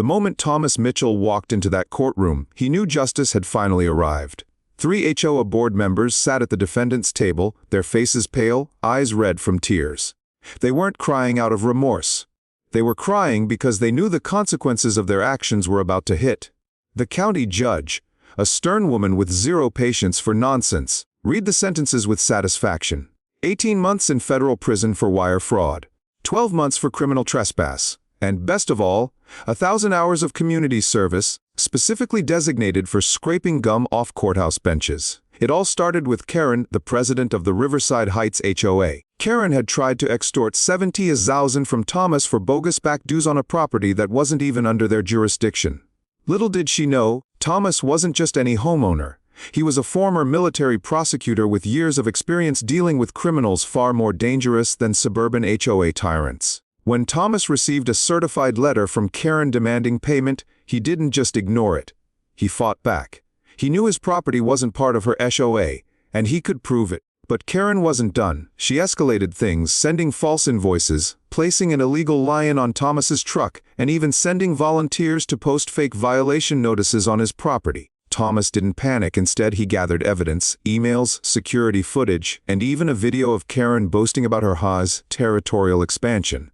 The moment Thomas Mitchell walked into that courtroom, he knew justice had finally arrived. 3 HOA board members sat at the defendant's table, their faces pale, eyes red from tears. They weren't crying out of remorse. They were crying because they knew the consequences of their actions were about to hit. The county judge, a stern woman with zero patience for nonsense, read the sentences with satisfaction. 18 months in federal prison for wire fraud, 12 months for criminal trespass, and best of all, 1,000 hours of community service, specifically designated for scraping gum off courthouse benches. It all started with Karen, the president of the Riverside Heights HOA. Karen had tried to extort $70,000 from Thomas for bogus back dues on a property that wasn't even under their jurisdiction. Little did she know, Thomas wasn't just any homeowner. He was a former military prosecutor with years of experience dealing with criminals far more dangerous than suburban HOA tyrants. When Thomas received a certified letter from Karen demanding payment, he didn't just ignore it. He fought back. He knew his property wasn't part of her HOA, and he could prove it. But Karen wasn't done. She escalated things, sending false invoices, placing an illegal lion on Thomas's truck, and even sending volunteers to post fake violation notices on his property. Thomas didn't panic. Instead, he gathered evidence, emails, security footage, and even a video of Karen boasting about her HOA's territorial expansion.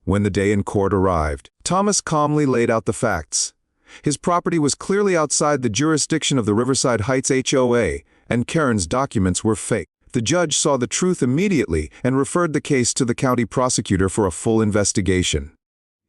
When the day in court arrived, Thomas calmly laid out the facts. His property was clearly outside the jurisdiction of the Riverside Heights HOA, and Karen's documents were fake. The judge saw the truth immediately and referred the case to the county prosecutor for a full investigation.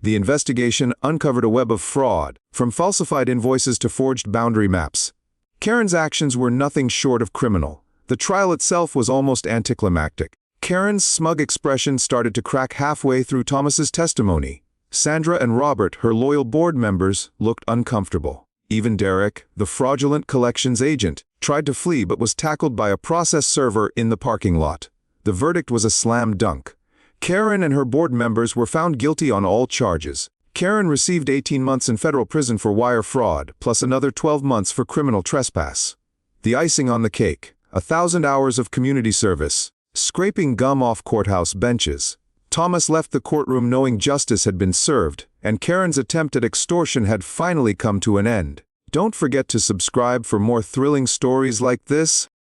The investigation uncovered a web of fraud, from falsified invoices to forged boundary maps. Karen's actions were nothing short of criminal. The trial itself was almost anticlimactic. Karen's smug expression started to crack halfway through Thomas's testimony. Sandra and Robert, her loyal board members, looked uncomfortable. Even Derek, the fraudulent collections agent, tried to flee but was tackled by a process server in the parking lot. The verdict was a slam dunk. Karen and her board members were found guilty on all charges. Karen received 18 months in federal prison for wire fraud, plus another 12 months for criminal trespass. The icing on the cake, 1,000 hours of community service, scraping gum off courthouse benches. Thomas left the courtroom knowing justice had been served, and Karen's attempt at extortion had finally come to an end. Don't forget to subscribe for more thrilling stories like this.